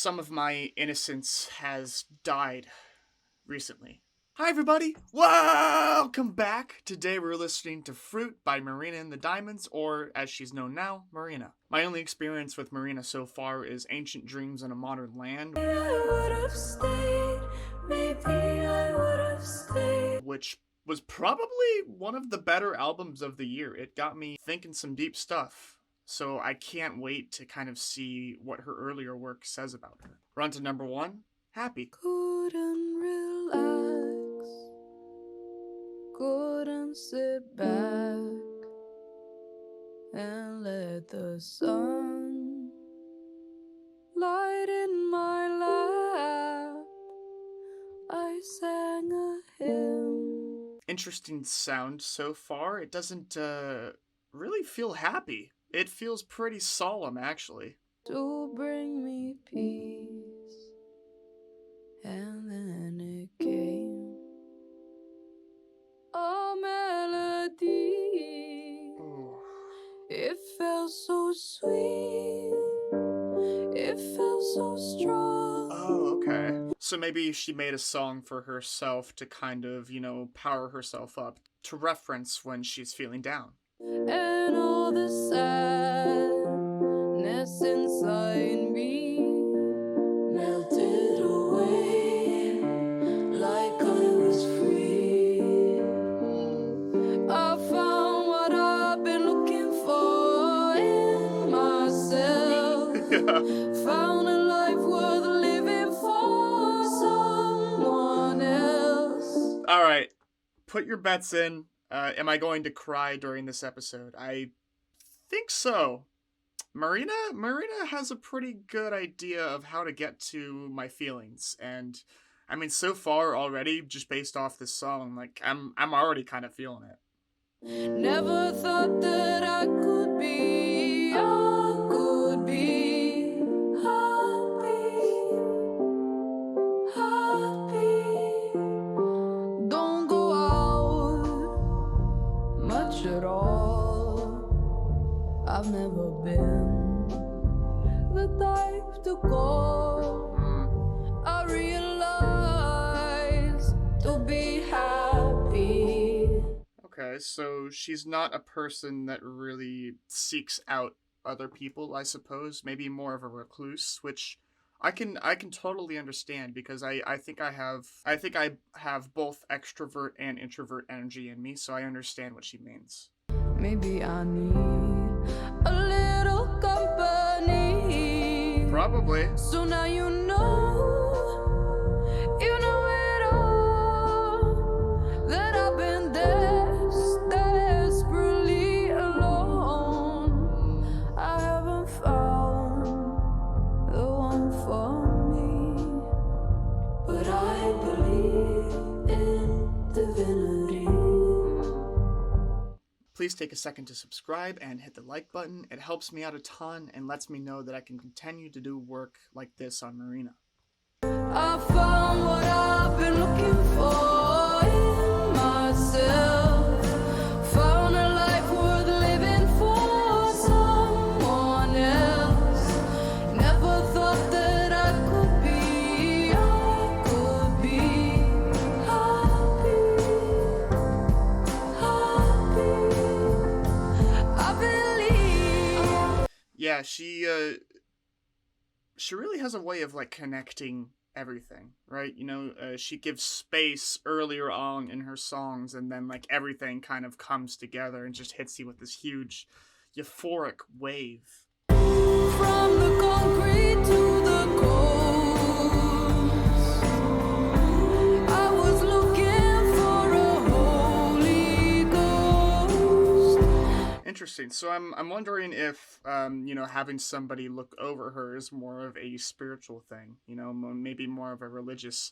some of my innocence has died recently. Hi everybody, welcome back. Today we're listening to Froot by Marina and the Diamonds, or as she's known now, Marina. My only experience with Marina so far is Ancient Dreams in a Modern Land, which was probably one of the better albums of the year. It got me thinking some deep stuff, so I can't wait to kind of see what her earlier work says about her. We're on to number 1, Happy. Couldn't relax, couldn't sit back and let the sun light in my lap. I sang a hymn. Interesting sound so far. It doesn't really feel happy. It feels pretty solemn, actually. To bring me peace, and then it came a melody. Ooh. It felt so sweet, it felt so strong. Oh, okay. So maybe she made a song for herself to kind of, power herself up, to reference when she's feeling down. And all the sadness inside me melted away like I was free. I found what I've been looking for in myself. Found a life worth living for someone else. All right, put your bets in. Am I going to cry during this episode? I think so. Marina has a pretty good idea of how to get to my feelings, and I mean, so far already, just based off this song, like I'm already kind of feeling it. Never thought that I could be happy. Don't go out much at all. I've never been the type to go. I realize to be happy. Okay, so she's not a person that really seeks out other people, I suppose. Maybe more of a recluse, which I can totally understand, because I think I have both extrovert and introvert energy in me, so I understand what she means. Maybe I need a little company. Probably. So now you know it all. That I've been desperately alone. I haven't found the one for me, but I believe in divinity. Please take a second to subscribe and hit the like button. It helps me out a ton and lets me know that I can continue to do work like this on Marina. I found what I've been looking for in myself. Found a life worth living for someone else. Never thought that I could be happy. I believe. Yeah, she really has a way of like connecting everything, right? She gives space earlier on in her songs, and then like everything kind of comes together and just hits you with this huge euphoric wave. From the concrete to the coast, I was looking for a Holy Ghost. Interesting. So I'm wondering if having somebody look over her is more of a spiritual thing, maybe more of a religious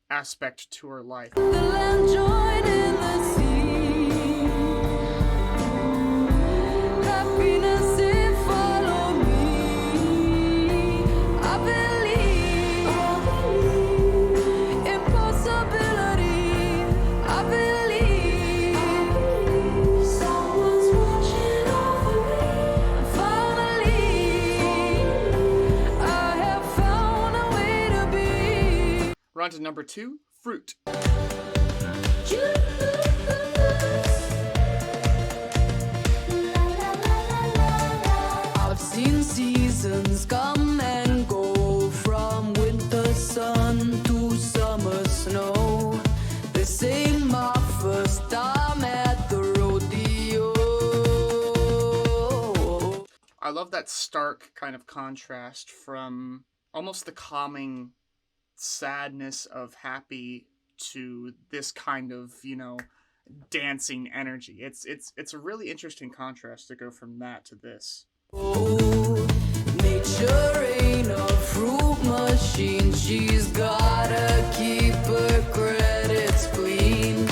aspect to her life. The land joined in the sea. Happiness it follow me. I believe in possibility. I believe someone's watching over me. Finally, I have found a We're on to number 2, Froot. I've seen seasons come and go, from winter sun to summer snow. This ain't my first time at the rodeo. I love that stark kind of contrast from almost the calming sadness of happy to this kind of, dancing energy. It's a really interesting contrast to go from that to this. Nature ain't a fruit machine. She's gotta keep her credits clean.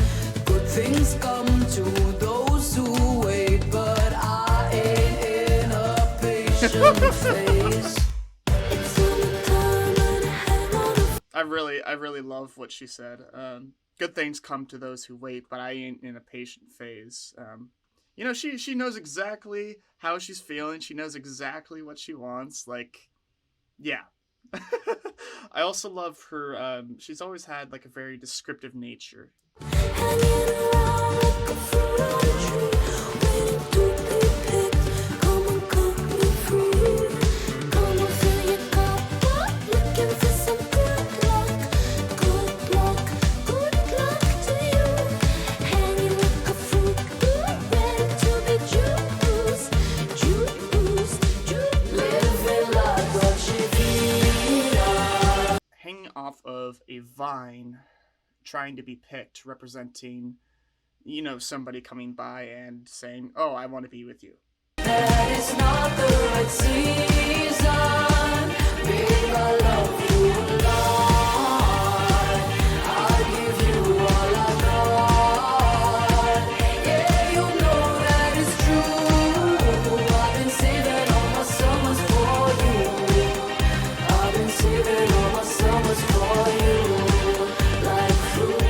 Good things come to those who wait, but I ain't in a patient phase. I really love what she said. Good things come to those who wait, but I ain't in a patient phase. She knows exactly how she's feeling. She knows exactly what she wants. Like, yeah. I also love her. She's always had like a very descriptive nature. Hanging off of a vine, trying to be picked, representing, somebody coming by and saying, "Oh, I want to be with you." That is not the right season. Babe, I love you a lot. I'll give you all I got. Yeah, you know that is true. I've been saving all my summers for you. I've been saving all my summers for you. Like fruit.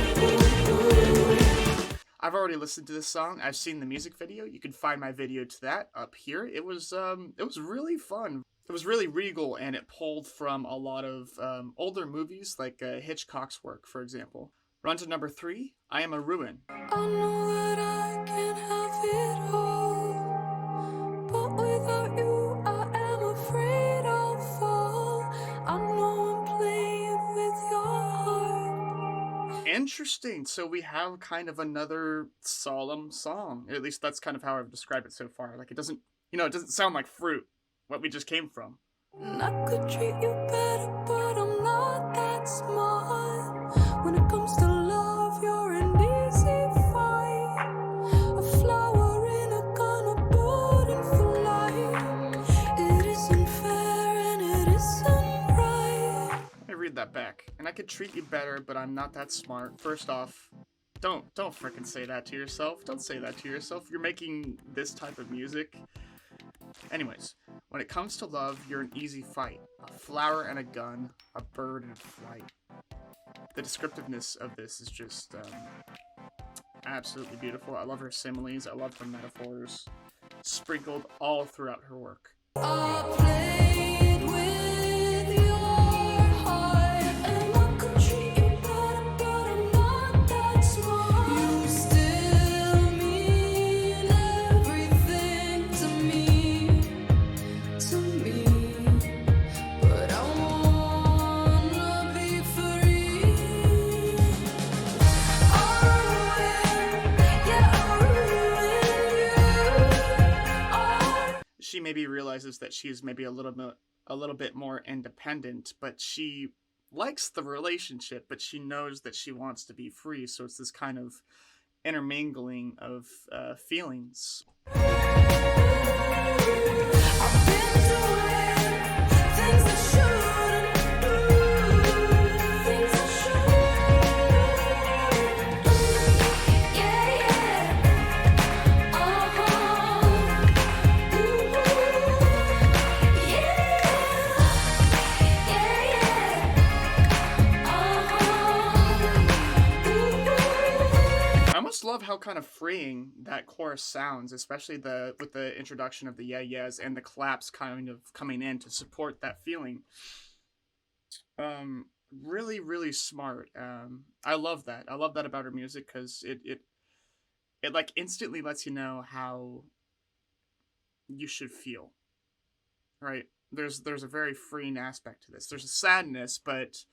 I've already listened to this song. I've seen the music video. You can find my video to that up here. It was really fun. It was really regal, and it pulled from a lot of older movies, like Hitchcock's work, for example. We're on to number 3, I Am a Ruin. I know that I can have it all, but without you I am afraid I'll fall. I know I'm playing with your heart. Interesting. So we have kind of another solemn song. At least that's kind of how I've described it so far. Like, it doesn't sound like Fruit, what we just came from. And I could treat you better, but I'm not that smart. When it comes to love, you're an easy fight. A flower in a gun, a burden for life. It isn't fair and it isn't right. Let me read that back. And I could treat you better, but I'm not that smart. First off, don't frickin' say that to yourself. Don't say that to yourself. You're making this type of music. Anyways, when it comes to love, you're an easy fight. A flower and a gun, a bird in flight. The descriptiveness of this is just absolutely beautiful. I love her similes. I love her metaphors sprinkled all throughout her work. I played with your heart, and I could treat you better, but I'm not that smart. You still mean everything to me, but I wanna be free. She maybe realizes that she's maybe a little bit more independent, but she likes the relationship, but she knows that she wants to be free. So it's this kind of intermingling of feelings. Love how kind of freeing that chorus sounds, especially with the introduction of the yeah yeahs and the claps kind of coming in to support that feeling. Um, really, really smart. I love that. I love that about her music because it like instantly lets you know how you should feel. Right? There's a very freeing aspect to this. There's a sadness, but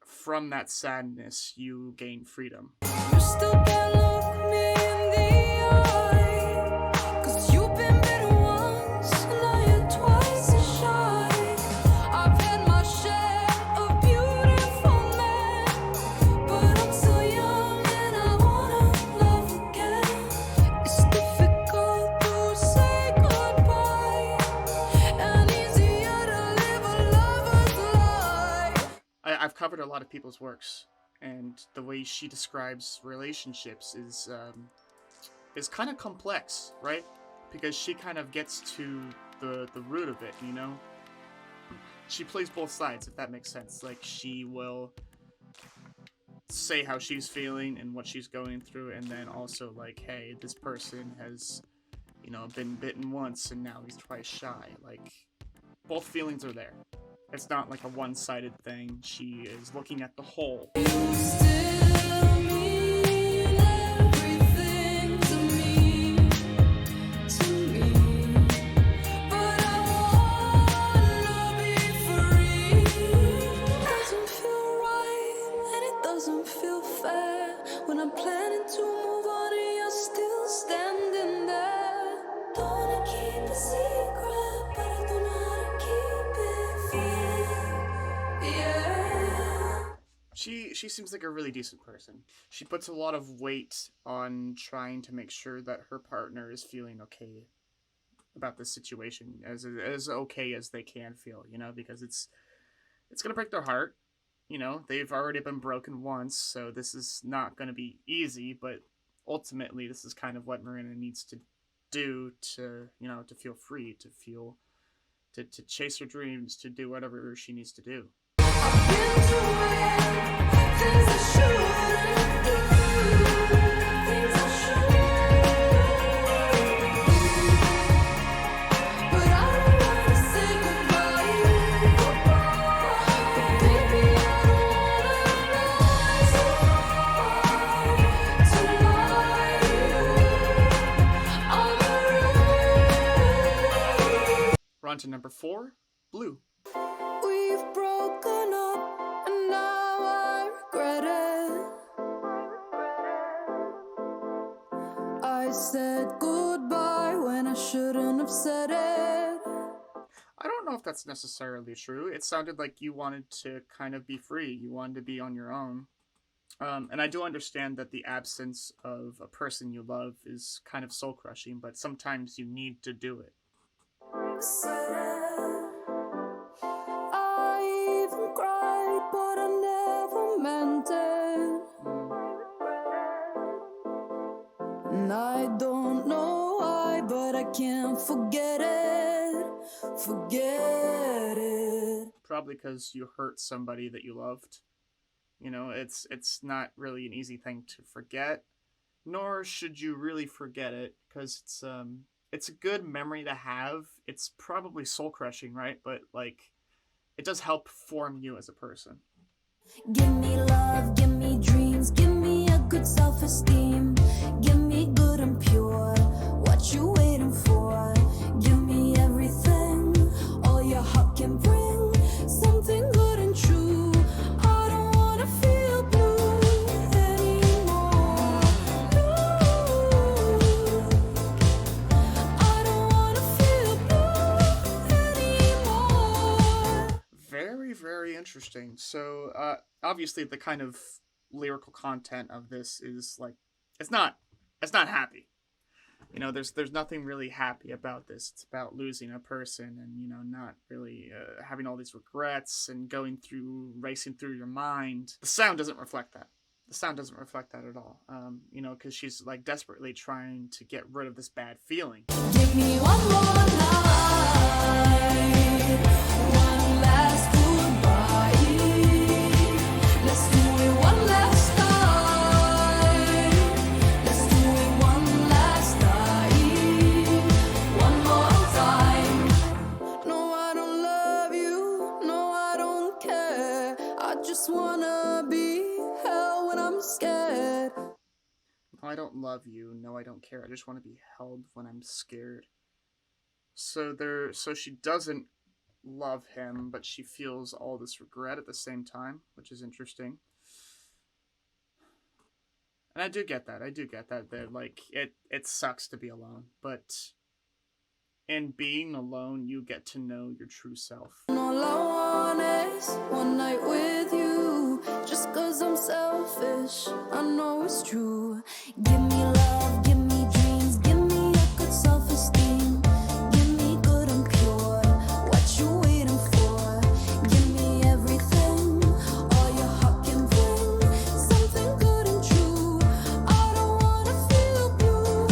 from that sadness, you gain freedom. You still can't look me in the eye, 'cause you've been bitter once, now you're twice as shy. I've had my share of beautiful men, but I'm so young and I wanna love again. It's difficult to say goodbye, and easier to live a lover's life. I've covered a lot of people's works, and the way she describes relationships is kind of complex, right? Because she kind of gets to the root of it, you know. She plays both sides, if that makes sense. Like, she will say how she's feeling and what she's going through, and then also like, hey, this person has, you know, been bitten once and now he's twice shy. Like, both feelings are there. It's not like a one-sided thing. She is looking at the whole. You still mean everything to me, but I wanna be free. It doesn't feel right and it doesn't feel fair when I'm planning to move on and you're still standing there. Don't wanna keep a secret, but I don't know how to keep it fair. Yeah. She seems like a really decent person. She puts a lot of weight on trying to make sure that her partner is feeling okay about this situation, as okay as they can feel, you know, because it's gonna break their heart. You know, they've already been broken once, so this is not gonna be easy. But ultimately, this is kind of what Marina needs to do to, you know, to feel free, to feel, to chase her dreams, to do whatever she needs to do. We're on to number 4, Blue. We've broken up and now I regret it. I said goodbye when I shouldn't have said it. I don't know if that's necessarily true. It sounded like you wanted to kind of be free. You wanted to be on your own. And I do understand that the absence of a person you love is kind of soul crushing, but sometimes you need to do it. I even cried, but I never meant it. And I don't know why, but I can't forget it. Forget it. Probably because you hurt somebody that you loved. You know, it's not really an easy thing to forget, nor should you really forget it, because it's a good memory to have. It's probably soul crushing, right? But like, it does help form you as a person. Give me love, give me dreams, give me a good self-esteem. Give me good and pure, what you waiting for? Give me everything, all your heart can bring. Something good and true, I don't wanna feel blue anymore. I don't wanna feel blue anymore. Very, very interesting. So, obviously, the kind of lyrical content of this is like, it's not happy. You know, there's nothing really happy about this. It's about losing a person and, you know, not really having all these regrets and racing through your mind. The sound doesn't reflect that. The sound doesn't reflect that at all. You know, because she's like desperately trying to get rid of this bad feeling. Give me one more night, one last goodbye. Let's do it one last time. Let's do it one last time. One more time. No, I don't love you. No, I don't just wanna be held when I'm scared. No, I don't love you. No, I don't care. I just want to be held when I'm scared. So she doesn't love him, but she feels all this regret at the same time, which is interesting. And I do get that. That like it sucks to be alone, but in being alone, you get to know your true self. All I want is one night with you. Just 'cause I'm selfish, I know it's true. Give me love, give me dreams, give me a good self-esteem. Give me good and pure, what you waiting for? Give me everything, all your heart can bring. Something good and true, I don't wanna feel blue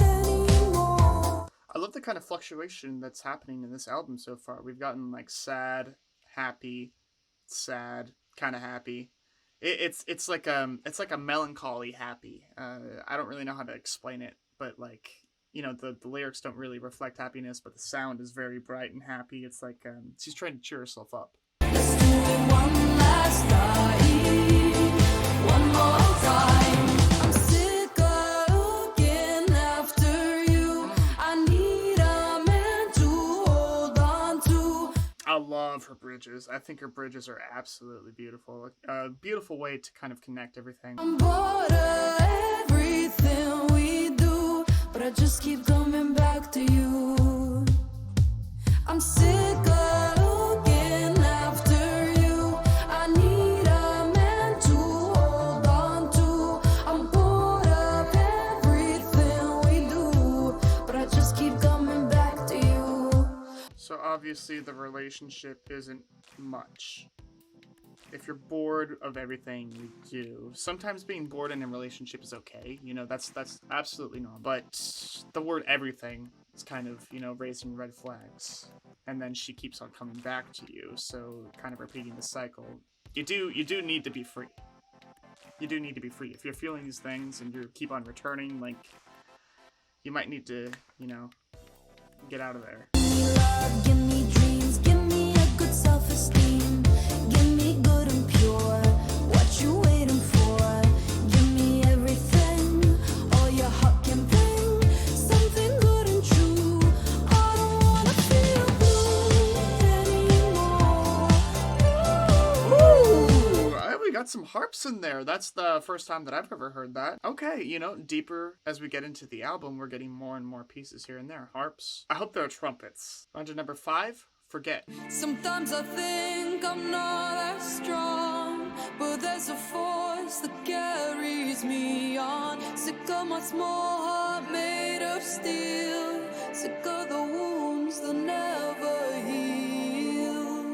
anymore. I love the kind of fluctuation that's happening in this album so far. We've gotten like sad, happy, sad, kind of happy. It's like a melancholy happy. I don't really know how to explain it, but like, you know, the lyrics don't really reflect happiness, but the sound is very bright and happy. It's like she's trying to cheer herself up. Let's do it one last time, one more time. I'm sick of looking after you. I need a man to hold on to. I love her bridges. I think her bridges are absolutely beautiful. A beautiful way to kind of connect everything. I'm bored of everything we do, but I just keep coming back to you. I'm sick of looking after you. I need a man to hold on to. I'm bored of everything we do, but I just keep coming back to you. So obviously the relationship isn't much. If you're bored of everything you do, sometimes being bored in a relationship is okay. You know, that's absolutely normal. But the word everything is kind of, you know, raising red flags. And then she keeps on coming back to you, so kind of repeating the cycle. You do need to be free. You do need to be free. If you're feeling these things and you keep on returning, like, you might need to, you know, get out of there. Love, give me dreams, give me a good self-esteem. Give me good and pure, what you waiting for? Give me everything, all your heart can bring. Something good and true, I don't wanna feel blue anymore. We got some harps in there. That's the first time that I've ever heard that. Okay, you know, deeper as we get into the album, we're getting more and more pieces here and there. Harps. I hope there are trumpets. On to number 5, Forget. Sometimes I think I'm not as strong, but there's a force that carries me on. Sick of my small heart made of steel. Sick of the wounds that never heal.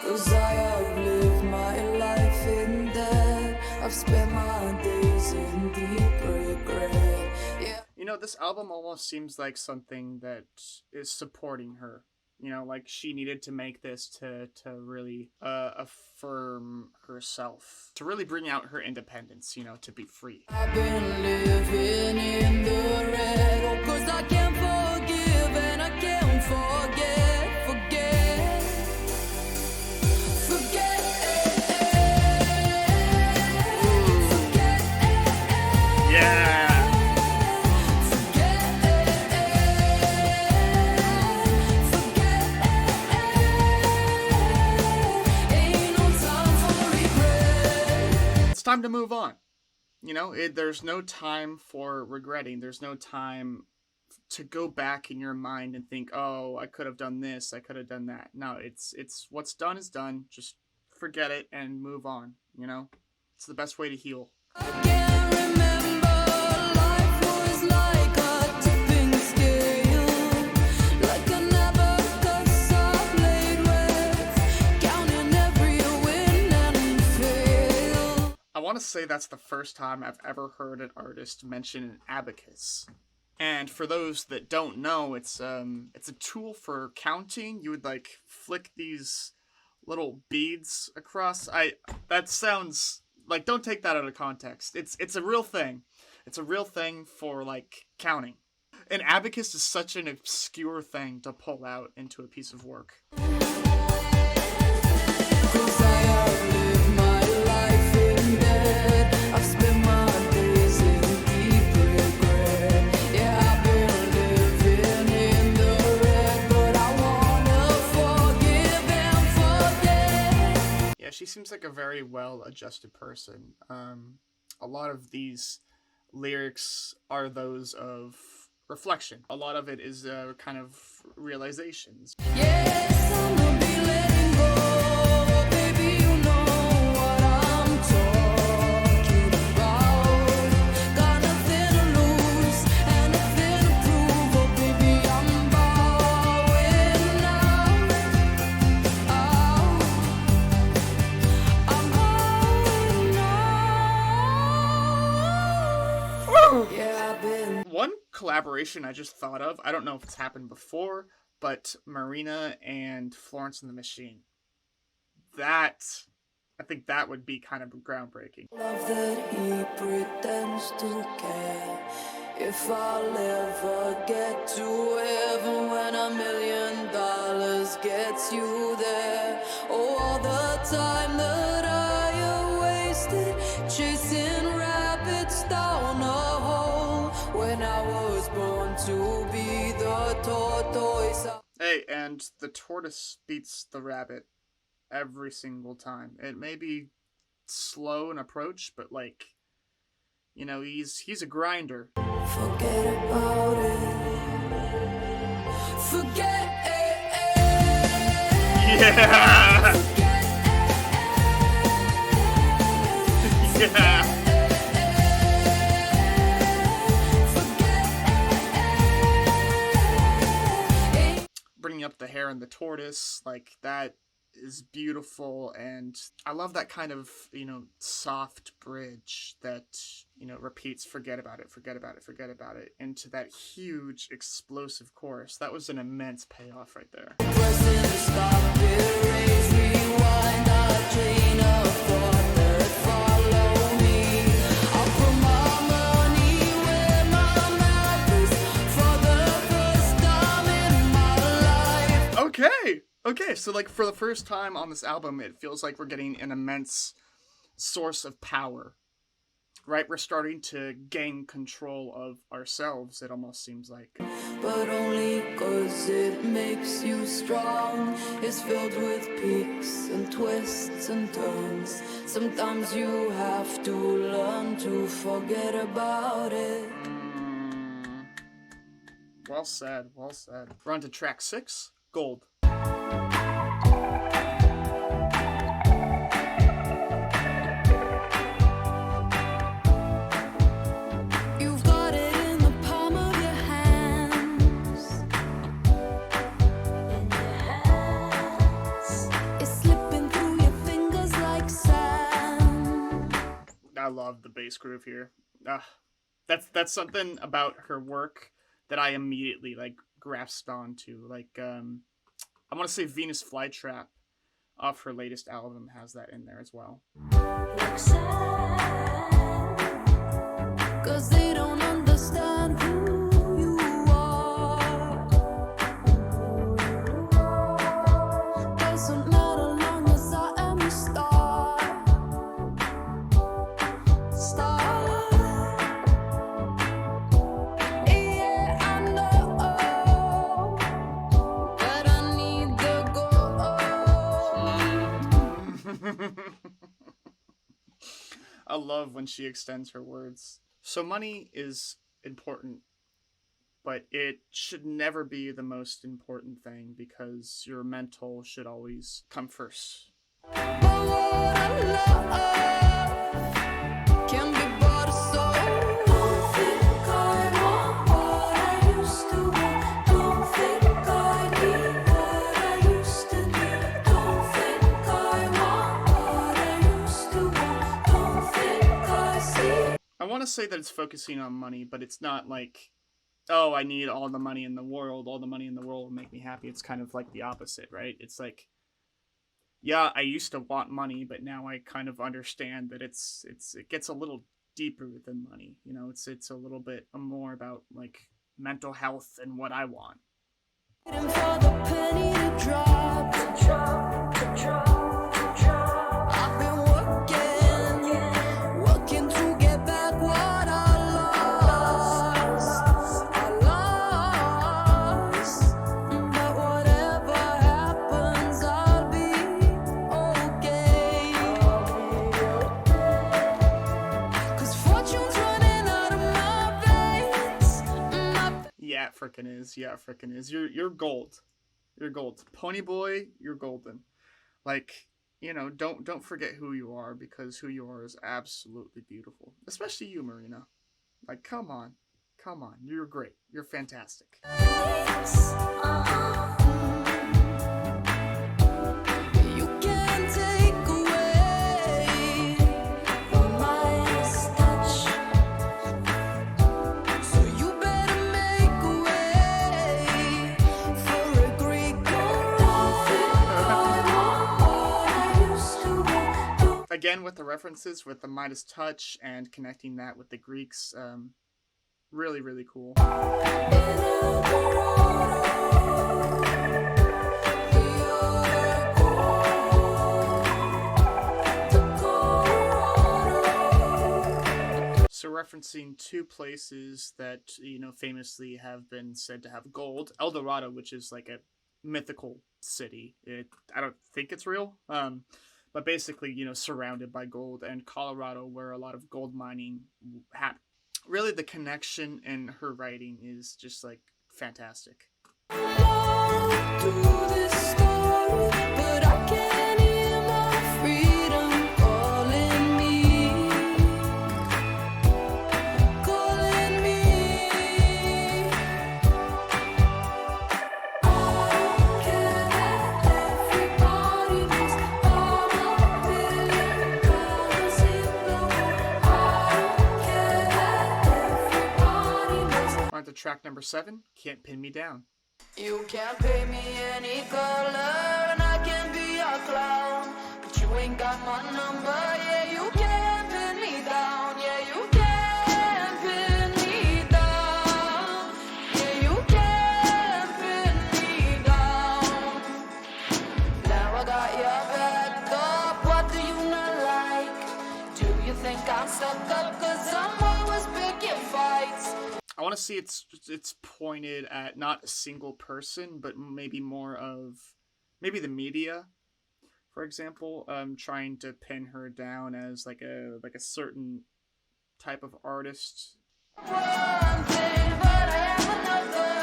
'Cause I have lived my life in debt. I've spent my days in deep regret. Yeah. You know, this album almost seems like something that is supporting her. You know, like she needed to make this to really affirm herself, to really bring out her independence, you know, to be free. I've been living in the red, oh, 'cause I can't forgive and I can't forget, forget, forget, forget. Yeah! It's time to move on. You know, there's no time for regretting. There's no time to go back in your mind and think, oh, I could have done this, I could have done that. No, it's what's done is done. Just forget it and move on, you know? It's the best way to heal. I can't remember, life was like a tipping scale, like an abacus I played with, counting every win and fail. I want to say that's the first time I've ever heard an artist mention an abacus. And for those that don't know, it's a tool for counting. You would like flick these little beads across. That sounds like, don't take that out of context. It's a real thing. It's a real thing for like counting. An abacus is such an obscure thing to pull out into a piece of work. 'Cause she seems like a very well-adjusted person. A lot of these lyrics are those of reflection. A lot of it is kind of realizations. Yes, I'ma be letting go. Baby, you know what I'm talking about. Got nothing to lose and nothing to prove. Oh, baby, I'm bowing out. I'm bowing out. Yeah, I've been. One collaboration I just thought of, I don't know if it's happened before, but Marina and Florence and the Machine. I think that would be kind of groundbreaking. Love that he pretends to care. If I'll ever get to heaven when $1 million gets you there. Oh, all the time that I have wasted chasing rabbits down a hole when I was born to be the tortoise. Hey, and the tortoise beats the rabbit every single time. It may be slow in approach, but like, you know, he's a grinder. Forget about it. Forget it. Yeah. Yeah. Bringing up the hare and the tortoise, like that is beautiful, and I love that kind of, you know, soft bridge that, you know, repeats forget about it, forget about it, forget about it, into that huge explosive chorus. That was an immense payoff right there. Pressing the stop, erase, rewind, a train of thought that follow me. I'll put my money where my mouth is for the first time in my life. Okay, so like for the first time on this album, it feels like we're getting an immense source of power, right? We're starting to gain control of ourselves, it almost seems like. But only 'cause it makes you strong. It's filled with peaks and twists and turns. Sometimes you have to learn to forget about it. Well said, well said. We're on to track 6, Gold. You've got it in the palm of your hands. It's slipping through your fingers like sand. I love the bass groove here. That's something about her work that I immediately like grasped onto. Like I want to say Venus Flytrap off her latest album has that in there as well. Like sand. 'Cause they don't understand who you are. Doesn't matter long as I am a star. Yeah, I know that I need the gold. I love when she extends her words. So money is important, but it should never be the most important thing because your mental should always come first. But what I love can be bought a soul. Don't think I want what I used to want. Don't think I need what I used to need. Don't think I want what I used to want. Don't think I see. I want to say that it's focusing on money, but it's not like, oh, I need all the money in the world. All the money in the world will make me happy. It's kind of like the opposite, right? It's like, yeah, I used to want money, but now I kind of understand that it gets a little deeper than money. You know, it's a little bit more about like mental health and what I want. Waiting for the penny to drop, to drop, to drop, to drop. I've been working to get back what I lost. But whatever happens, I'll be okay. frickin' is. Yeah, frickin' is. You're gold. You're gold. Pony boy, you're golden. Like, don't forget who you are, because who you are is absolutely beautiful. Especially you, Marina. Like, come on. Come on. You're great. You're fantastic. You can't take away my touch, so you better make a way for a Greek or Again, with the references with the Midas touch and connecting that with the Greeks, really, really cool. So referencing two places that, famously have been said to have gold. El Dorado, which is like a mythical city. I don't think it's real. But basically, surrounded by gold. And Colorado, where a lot of gold mining happened. Really, the connection in her writing is just, like, fantastic. On to track number 7, Can't Pin Me Down. You can't pay me any color, and I can be a clown, but you ain't got my number. Yeah, you can't pin me down. Yeah, you can't pin me down. Yeah, you can't pin me down. Now I got your back up. What do you not like? Do you think I'm stuck up? 'Cause I'm always picking fights. I want to see it's pointed at not a single person, but maybe more of the media, for example, trying to pin her down as like a certain type of artist. One thing, but I am another.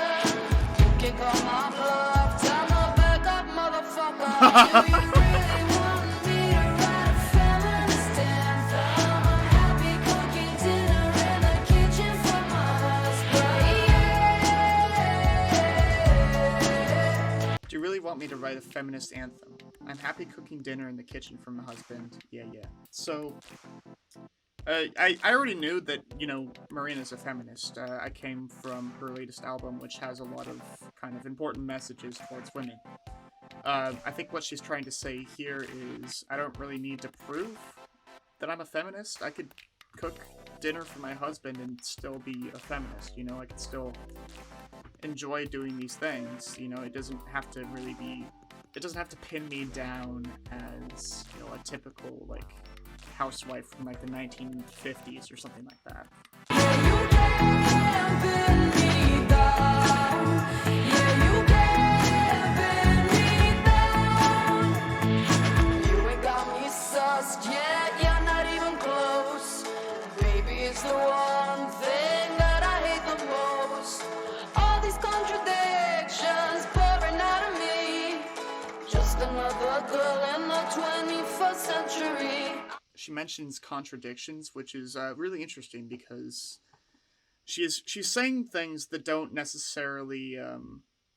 You can call my bluff. Tell no back up, motherfucker. Do you really want me to write a feminist anthem? I'm happy cooking dinner in the kitchen for my husband. Do you really want me to write a feminist anthem? I'm happy cooking dinner in the kitchen for my husband. Yeah. So, I already knew that, Marina's a feminist. I came from her latest album, which has a lot of kind of important messages towards women. I think what she's trying to say here is, I don't really need to prove that I'm a feminist. I could cook dinner for my husband and still be a feminist, I could still enjoy doing these things. It doesn't have to pin me down as, a typical, like, housewife from, like, the 1950s or something like that. It's the one thing that I hate the most. All these contradictions pouring out of me. Just another girl in the 21st century. She mentions contradictions, which is really interesting because she's saying things that don't necessarily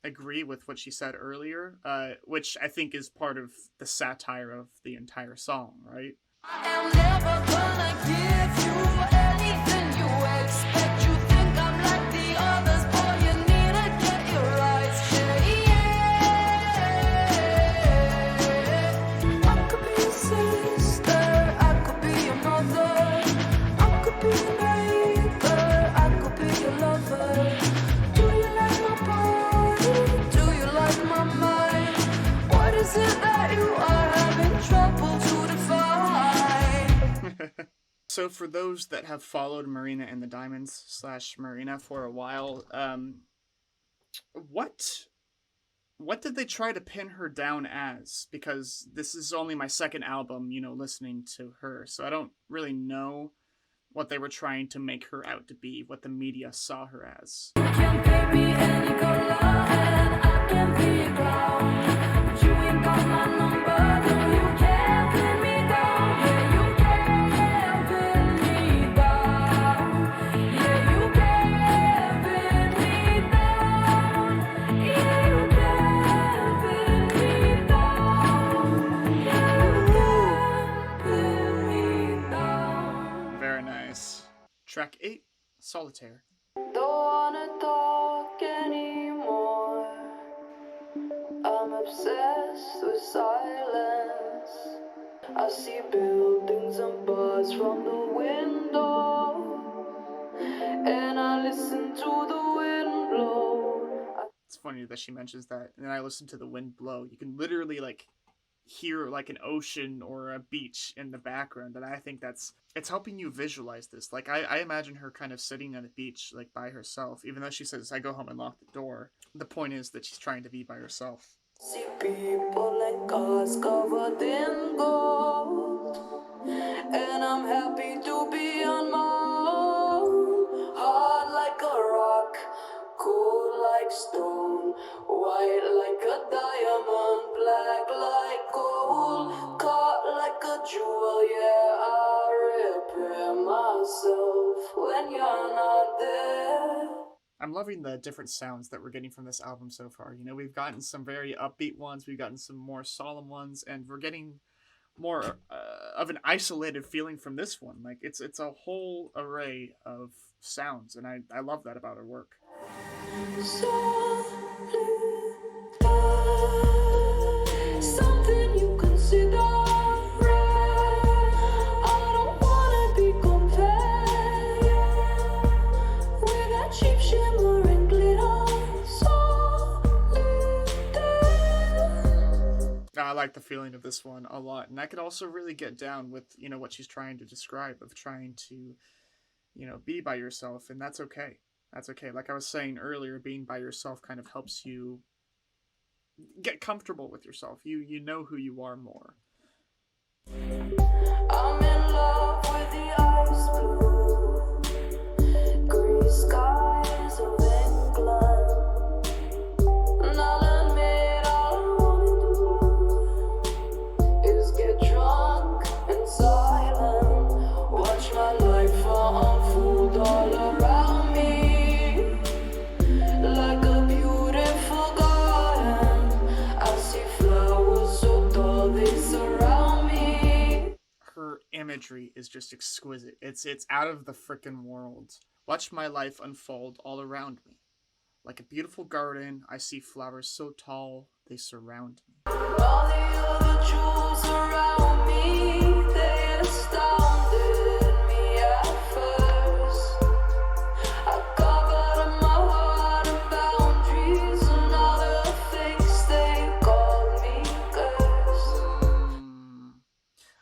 agree with what she said earlier, which I think is part of the satire of the entire song, right? I am never gonna give you anything you expect. You think I'm like the others, boy, you need to get your rights straight. I could be your sister, I could be your mother, I could be your neighbor, I could be your lover. Do you like my body? Do you like my mind? What is it that you are having trouble to define? So for those that have followed Marina and the Diamonds / Marina for a while, what did they try to pin her down as? Because this is only my second album, listening to her, so I don't really know what they were trying to make her out to be, what the media saw her as. You can paint me any color and I can be a clown. But you ain't got my number, no, you can't pin me down. Yeah, you can't pin me down. Yeah, you can't pin me down. Yeah, you can't pin me down. Yeah, you can't pin me down. Very nice. Track 8, Solitaire. Don't wanna talk anymore. I'm obsessed with silence. I see buildings and birds from the window, and I listen to the wind blow. It's funny that she mentions that. And then I listen to the wind blow. You can literally like hear like an ocean or a beach in the background, and I think it's helping you visualize this. Like I imagine her kind of sitting on a beach like by herself, even though she says I go home and lock the door. The point is that she's trying to be by herself. See people and cars covered in gold, and I'm happy to be on my own. Hard like a rock, cold like stone, white like a diamond, black like gold, caught like a jewel. Yeah, I repair myself when you're not there. I'm loving the different sounds that we're getting from this album so far. You know, we've gotten some very upbeat ones, we've gotten some more solemn ones, and we're getting more of an isolated feeling from this one. Like it's a whole array of sounds, and I love that about her work. Something you consider rare. I don't wanna be compared with that cheap shimmering glitter. I like the feeling of this one a lot, and I could also really get down with, you know, what she's trying to describe, of trying to, you know, be by yourself, and that's okay. That's okay. Like I was saying earlier, being by yourself kind of helps you get comfortable with yourself. You know who you are more. I'm in love with the ice blue, gray skies of England. And I'll admit all I wanna do is get drunk and silent, watch my life unfold all around me, like a beautiful garden. I see flowers so tall they surround me. Her imagery is just exquisite. It's out of the frickin' world. Watch my life unfold all around me. Like a beautiful garden, I see flowers so tall they surround me. All the other jewels around me, they astounded me at first. I covered up my heart and boundaries, and all the things they called me cursed.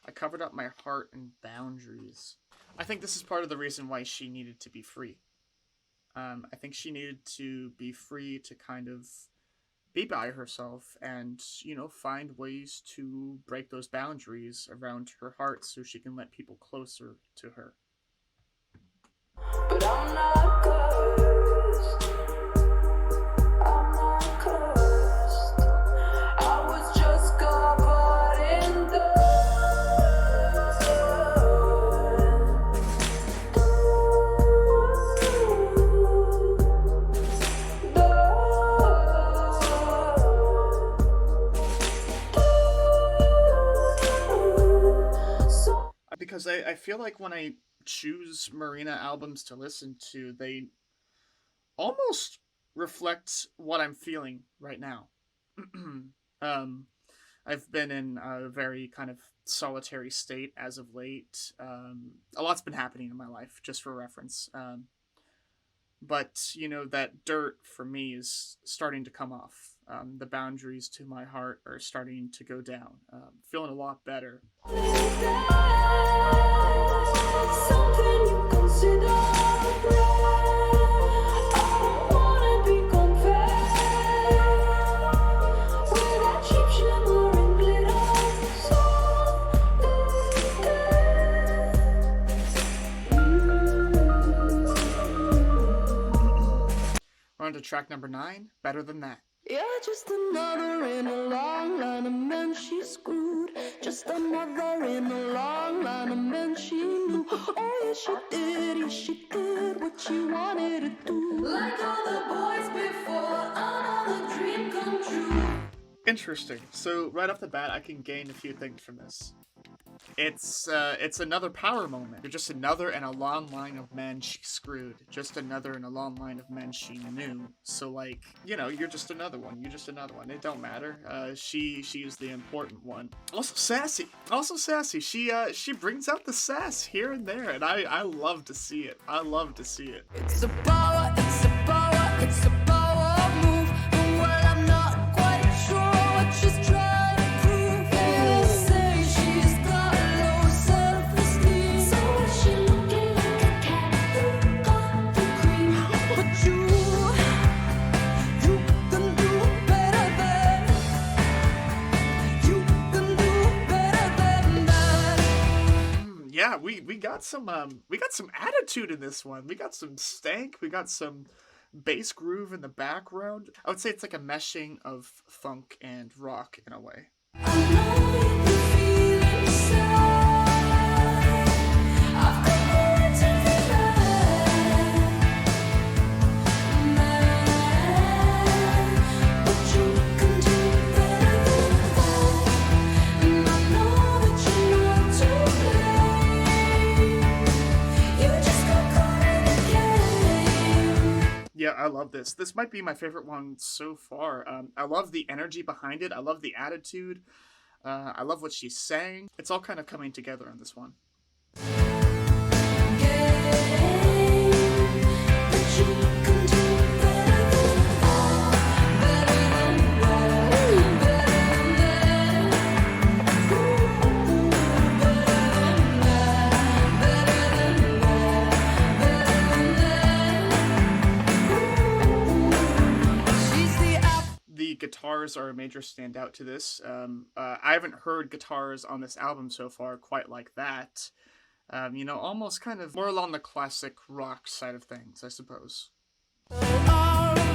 I covered up my heart and boundaries. I think this is part of the reason why she needed to be free. I think she needed to be free to kind of be by herself and, you know, find ways to break those boundaries around her heart so she can let people closer to her. But I'm not cursed. I'm not cursed. I was just covered in dirt. Because I feel like when I choose Marina albums to listen to, they almost reflect what I'm feeling right now. I've been in a very kind of solitary state as of late. A lot's been happening in my life, just for reference. But, you know, that dirt for me is starting to come off. The boundaries to my heart are starting to go down. Feeling a lot better. Something you consider rare. I don't wanna be compared with that cheap shimmering glitter. So track number 9, Better Than That. Yeah, just another in a long line of men she screwed. Just another in a long line of men she knew. Oh, yeah, she did what she wanted to do. Like all the boys before, another dream come true. Interesting. So right off the bat, I can gain a few things from this. It's another power moment. You're just another in a long line of men she screwed. Just another in a long line of men she knew. So like, you know, you're just another one. You're just another one. It don't matter. She's the important one. Also sassy. She brings out the sass here and there, and I love to see it. I love to see it. It's a power, it's a power, it's a power move. Well, I'm not quite sure what she's trying to prove. They say she's got low self-esteem. So is she looking like a cat who got the cream? But you can do better than, you can do better than that. Yeah, we got some attitude in this one. We got some stank. We got some bass groove in the background. I would say it's like a meshing of funk and rock in a way. I know you can feel inside. I've got more to man, but you can do better than that. And I know that you're not to blame. You just got caught in the game. Yeah, I love this. This might be my favorite one so far. I love the energy behind it. I love the attitude. I love what she's saying. It's all kind of coming together on this one. The guitars are a major standout to this. I haven't heard guitars on this album so far quite like that. You know, almost kind of more along the classic rock side of things, I suppose.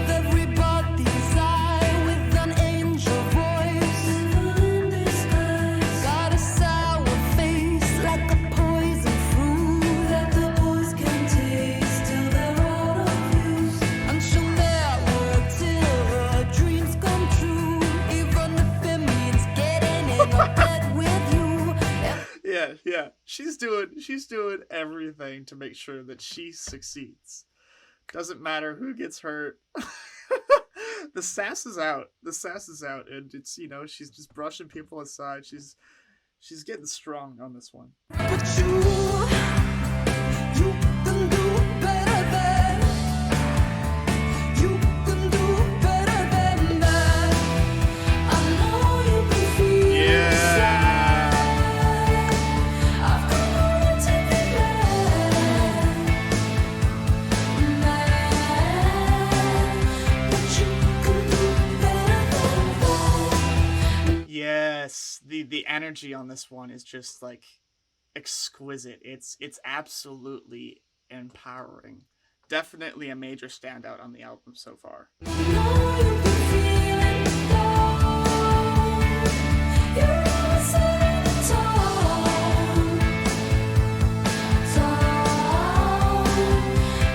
Everybody's eye with an angel voice. Got a sour face like a poison fruit that the boys can taste till they're out of use. And she'll never till her dreams come true, even if it means getting in a bed with you. Yeah. She's doing everything to make sure that she succeeds. Doesn't matter who gets hurt. The sass is out, and it's, you know, she's just brushing people aside. She's getting strong on this one. But you can do better than, you can do better than that. I know you can feel inside. I've got more to man, but you can do better than that. Yes, the energy on this one is just like exquisite. It's absolutely empowering. Definitely a major standout on the album so far. I know you can feel it though. You're always setting the tone,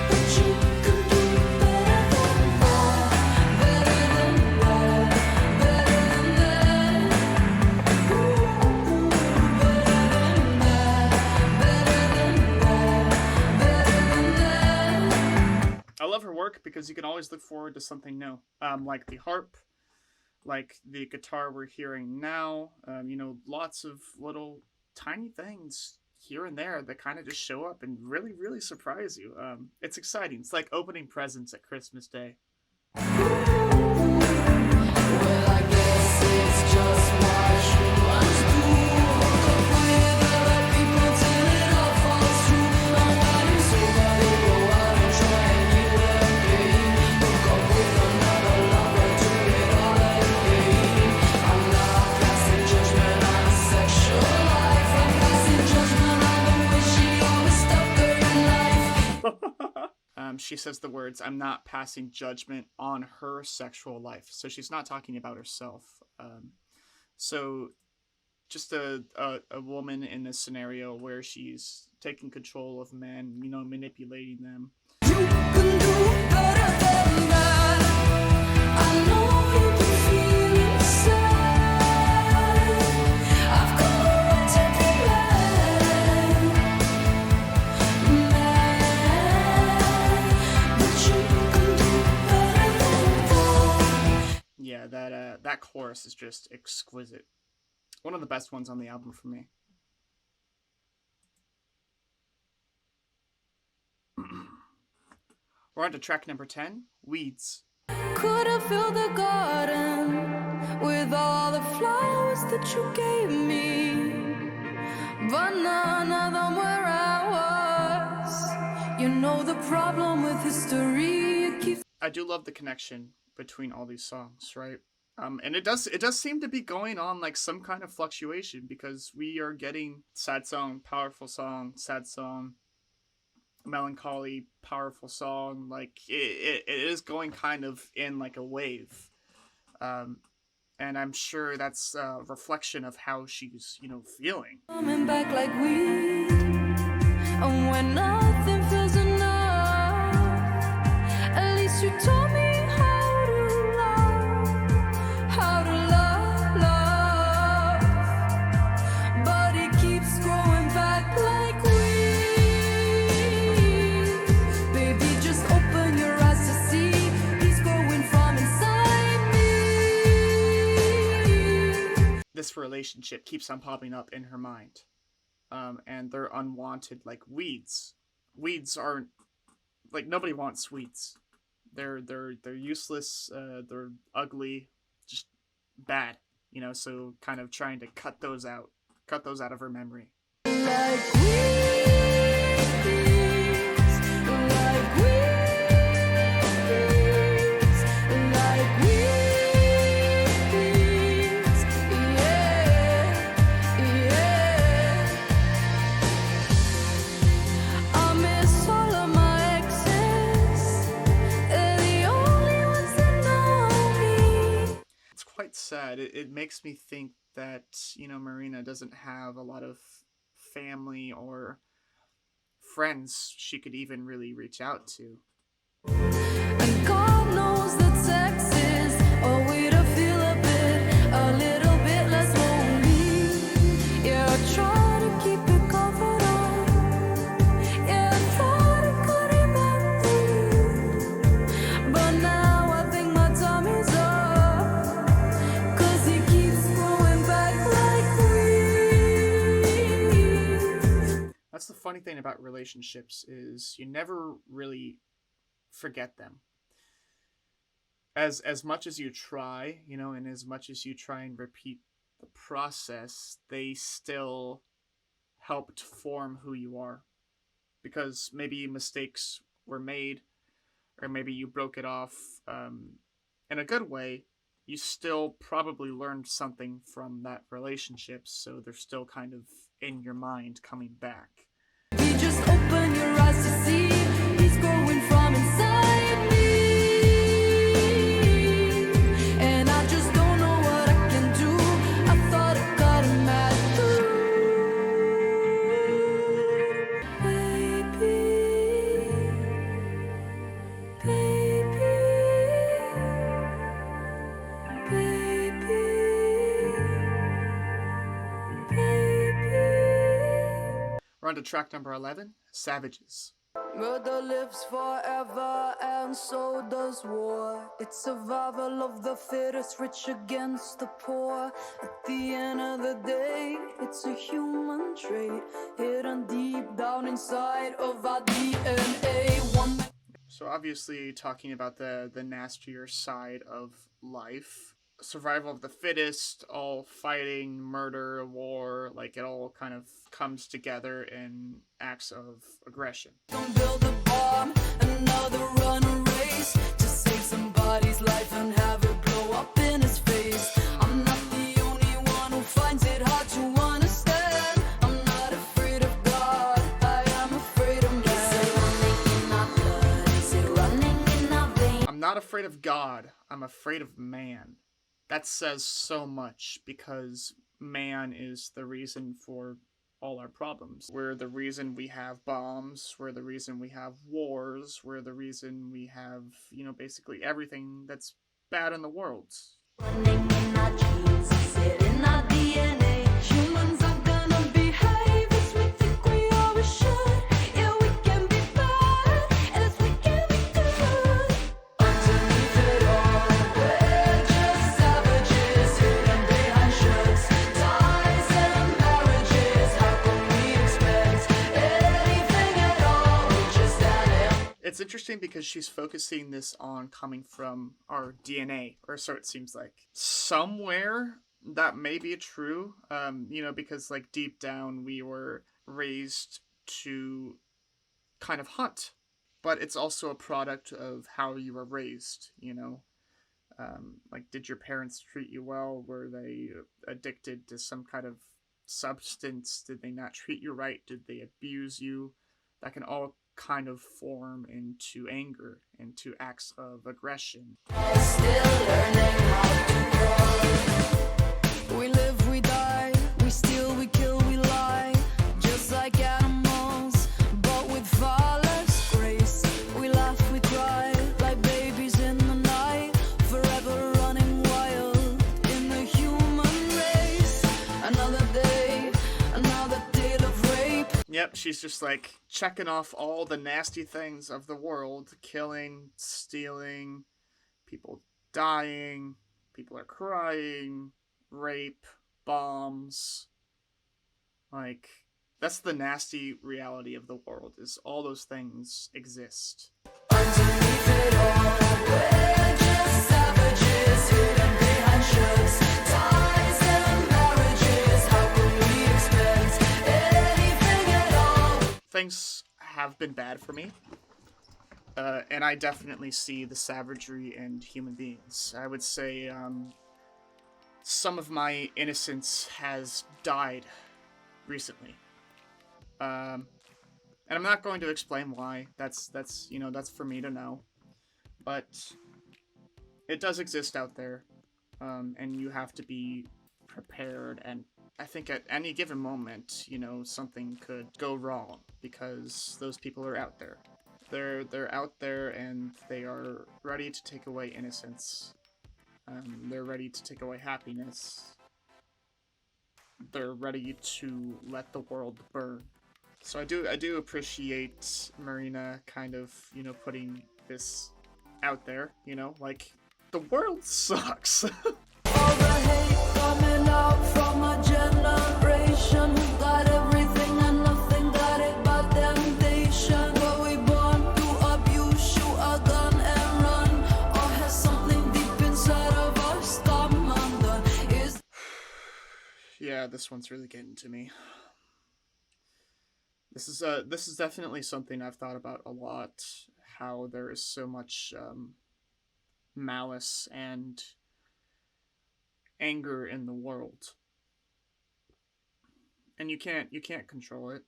but you can do better than that, better than that, better than that. Ooh, better than that, better than that, better than that. I love her work because you can always look forward to something new. Like the harp, like the guitar we're hearing now. You know, lots of little tiny things here and there that kind of just show up and really, really surprise you. It's exciting. It's like opening presents at Christmas Day. Well, I guess it's just what humans do. Hook up with other people till it all falls through. I'm fighting somebody, go out and try and heal their pain. Hook up with another lover, do it all again. I'm not passing judgment on a sexual life. I'm passing judgment on the way she always stuck her in life. she says the words, "I'm not passing judgment on her sexual life." So she's not talking about herself. So just a woman in this scenario where she's taking control of men, you know, manipulating them. You can do better than that. I know you can feel inside. I've come around to be mad, but you can do better than that. Yeah, that chorus is just exquisite. One of the best ones on the album for me. We're on to track number 10, Weeds. Could have filled the garden with all the flowers that you gave me, but none of them where I was. You know the problem with history, it keeps. I do love the connection between all these songs, right? And it does seem to be going on like some kind of fluctuation, because we are getting sad song, powerful song, sad song, melancholy, powerful song. Like it is going kind of in like a wave, and I'm sure that's a reflection of how she's, you know, feeling. Coming back like we, and when nothing feels enough, at least you told me how to love, but it keeps growing back like we. Baby, just open your eyes to see he's growing from inside me. This relationship keeps on popping up in her mind, and they're unwanted, like weeds. Weeds aren't, like, nobody wants weeds. They're useless. They're ugly, just bad. You know, so kind of trying to cut those out of her memory. Like weeds, like weeds, like weeds, yeah. I miss all of my exes. They're the only ones that know me. It's quite sad. It makes me think that, you know, Marina doesn't have a lot of family or friends she could even really reach out to. And God knows that sex is a way to feel a little bit less lonely. Yeah, I try to keep it covered up. Yeah, I thought it could have been, but now I think my time is up, 'cause it keeps growing back like weeds. That's the funny thing about relationships, is you never really forget them. As much as you try, you know, and as much as you try and repeat the process, they still helped form who you are. Because maybe mistakes were made, or maybe you broke it off in a good way. You still probably learned something from that relationship, so they're still kind of in your mind coming back. You just open your eyes to see he's growing from inside me, and I just don't know what I can do. I thought I got him at We're on to track number 11, Savages. Murder lives forever, and so does war. It's survival of the fittest, rich against the poor. At the end of the day, it's a human trait, hidden deep down inside of our DNA. So obviously talking about the nastier side of life. Survival of the fittest, all fighting, murder, war, like it all kind of comes together in acts of aggression. Don't build a bomb, another run race to save somebody's life and have it blow up in his face. I'm not the only one who finds it hard to understand. I'm not afraid of God, I am afraid of man. It's running in my blood, it's afraid of God. I'm afraid of man. That says so much because man is the reason for all our problems. We're the reason we have bombs. We're the reason we have wars. We're the reason we have, basically everything that's bad in the world. Running in our genes, set in our DNA. Humans are gonna behave as we think we always should. Yeah, we can be bad, as we can be good. Underneath it all, we're just savages, hidden behind shirts, ties and marriages. How can we expect anything at all? We're just an It's interesting because she's focusing this on coming from our DNA, or so it seems like. Somewhere that may be true, because like deep down we were raised to kind of hunt, but it's also a product of how you were raised. Like, did your parents treat you well? Were they addicted to some kind of substance? Did they not treat you right? Did they abuse you? That can all kind of form into anger, into acts of aggression. still learning how to grow. We live, we die, we steal, we kill, we lie. Just like animals, but with far less grace. We laugh, we cry, like babies in the night. Forever running wild in the human race. Another day, another tale of rape. Yep, she's just like checking off all the nasty things of the world: killing, stealing, people dying, people are crying, rape, bombs. Like, that's the nasty reality of the world, is all those things exist. Underneath it all, we're just savages, hidden behind shirts, ties and marriages. How can we expect anything at all? Things have been bad for me. And I definitely see the savagery in human beings. I would say some of my innocence has died recently. And I'm not going to explain why. That's for me to know. But it does exist out there, and you have to be prepared. And I think at any given moment, something could go wrong because those people are out there. They're out there, and they are ready to take away innocence. They're ready to take away happiness. They're ready to let the world burn. So I do appreciate Marina kind of, putting this out there, like, the world sucks. All the hate coming out from a generation who got everything and nothing got it but temptation. Were we born to abuse, shoot a gun and run, or has something deep inside of us come undone? Yeah, this one's really getting to me. This is definitely something I've thought about a lot. How there is so much malice and anger in the world, and you can't control it.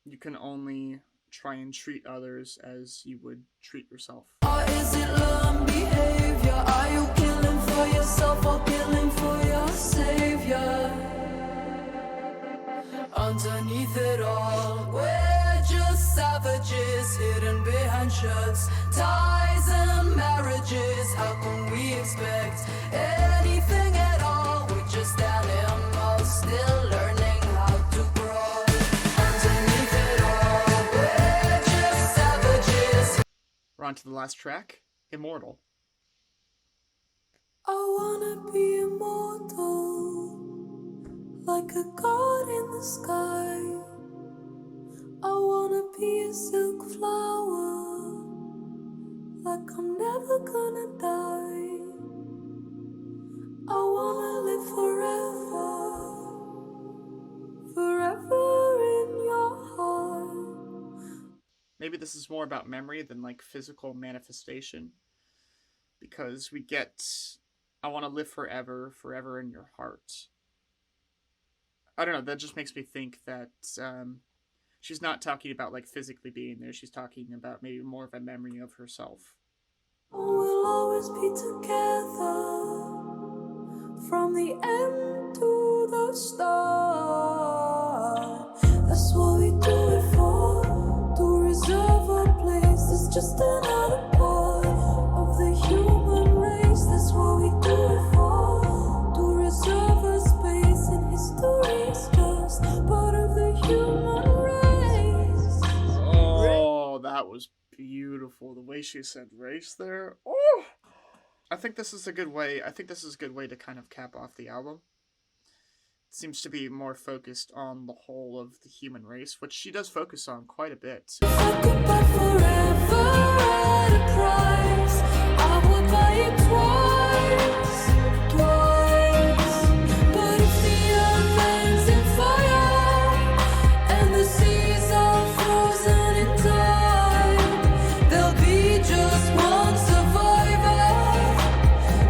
You can only try and treat others as you would treat yourself. Or is it learned behavior? Are you killing for yourself or killing for your savior? Underneath it all, we're just savages, hidden behind shirts, ties and marriages. How can we expect anything at all? We're just animals, still learning how to grow. Underneath it all, we're just savages. We're on to the last track, Immortal. I wanna be immortal, like a god in the sky. I wanna be a silk flower, like I'm never gonna die. I wanna live forever, forever in your heart. Maybe this is more about memory than like physical manifestation, because we get, I want to live forever, forever in your heart. I don't know, that just makes me think that she's not talking about like physically being there. She's talking about maybe more of a memory of herself. Will we'll always be together from the end to the start. That's what we do it for, to reserve a place. It's just another part of the human race. That's what we do it for, to reserve a space in history. It's just part of the human race. Oh, that was beautiful. The way she said race there. Oh, I think this is a good way. I think this is a good way to kind of cap off the album. It seems to be more focused on the whole of the human race, which she does focus on quite a bit. Goodbye forever at a price. I would buy it twice. But if the earth ends in fire and the seas are frozen in time, there'll be just one survivor.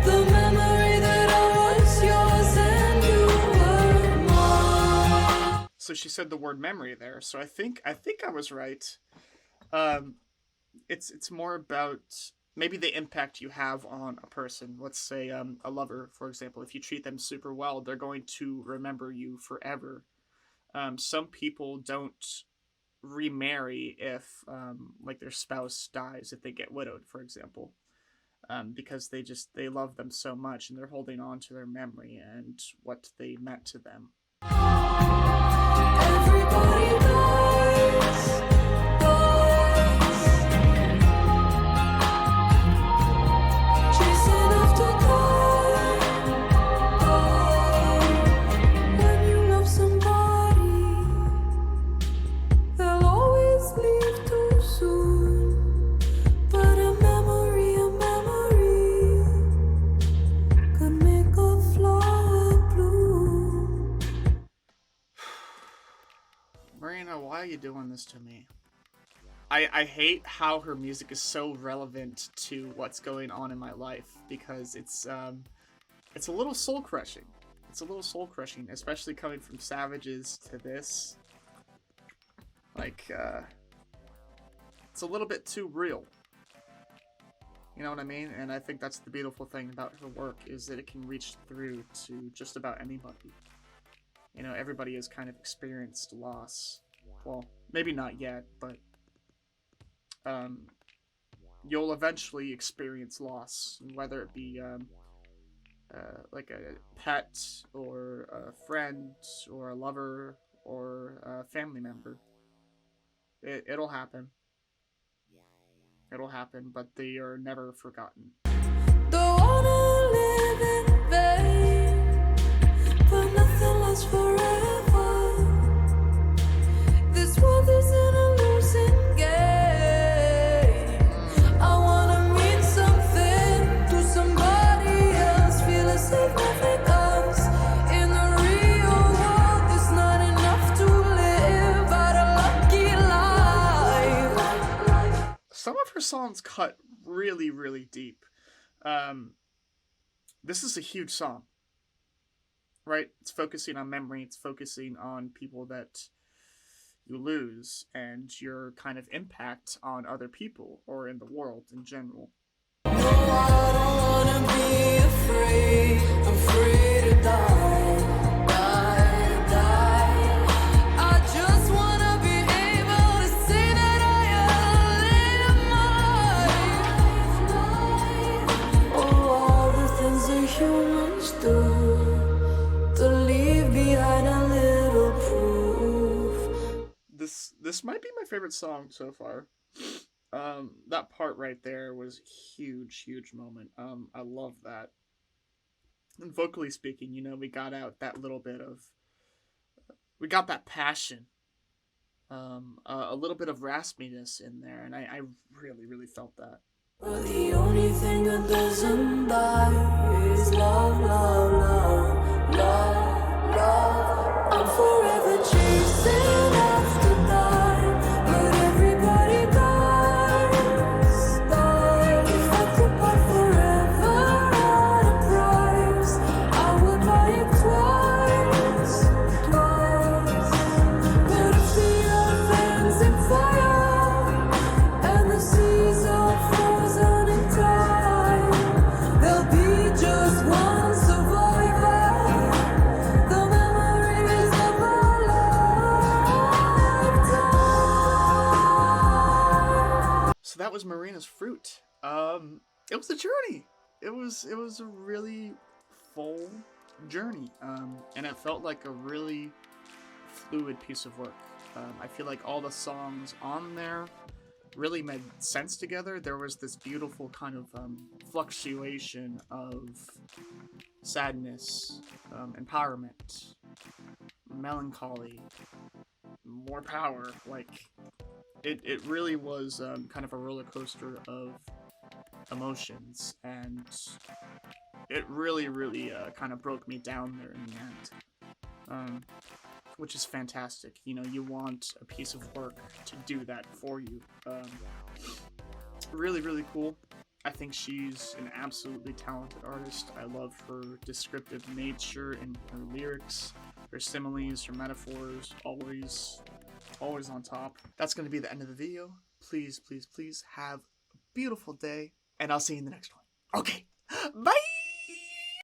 The memory that I was yours and you were mine. So she said the word memory there. So I think I was right. It's more about maybe the impact you have on a person. Let's say a lover, for example. If you treat them super well, they're going to remember you forever. Some people don't remarry if like their spouse dies, if they get widowed, for example, because they love them so much and they're holding on to their memory and what they meant to them. Everybody dies. Chasing after time. When you love somebody, they'll always leave too soon. But a memory could make a flower bloom. Marina, why are you doing this to me? I hate how her music is so relevant to what's going on in my life, because it's a little soul crushing. It's a little soul crushing, especially coming from Savages to this. Like, it's a little bit too real. You know what I mean? And I think that's the beautiful thing about her work, is that it can reach through to just about anybody. You know, everybody has kind of experienced loss. Well, maybe not yet, but you'll eventually experience loss, whether it be like a pet, or a friend, or a lover, or a family member. It'll happen. It'll happen, but they are never forgotten. Don't wanna live in vain, but nothing lasts forever. This world isn't a losing game. I wanna mean something to somebody else. Feel a significance in the real world. There's not enough to live out a lucky life. Some of her songs cut really, really deep. This is a huge song, right? It's focusing on memory. It's focusing on people that you lose and your kind of impact on other people or in the world in general. No, I don't wanna be afraid. I'm free to die, die. I just wanna be able to say that I live my life. Oh, all the things that humans do to leave behind a little proof. This might be my favorite song so far. That part right there was a huge moment. I love that. And vocally speaking, you know, we got out that little bit of, we got that passion, a little bit of raspiness in there, and I really felt that. But the only thing that doesn't die is love, love, love, love, love. I'm forever chasing after time, but everybody dies, dies. If I could buy forever at a price, I would buy it twice, twice. But if the earth ends in fire and the seas are frozen in time, as Froot. It was a journey. It was a really full journey, and it felt like a really fluid piece of work. I feel like all the songs on there really made sense together. There was this beautiful kind of fluctuation of sadness, empowerment, melancholy, more power. Like it really was kind of a roller coaster of emotions, and it really kind of broke me down there in the end. Which is fantastic. You know, you want a piece of work to do that for you. Really cool. I think she's an absolutely talented artist. I love her descriptive nature in her lyrics, her similes, her metaphors, always on top. That's going to be the end of the video. Please have a beautiful day, and I'll see you in the next one. Okay, bye!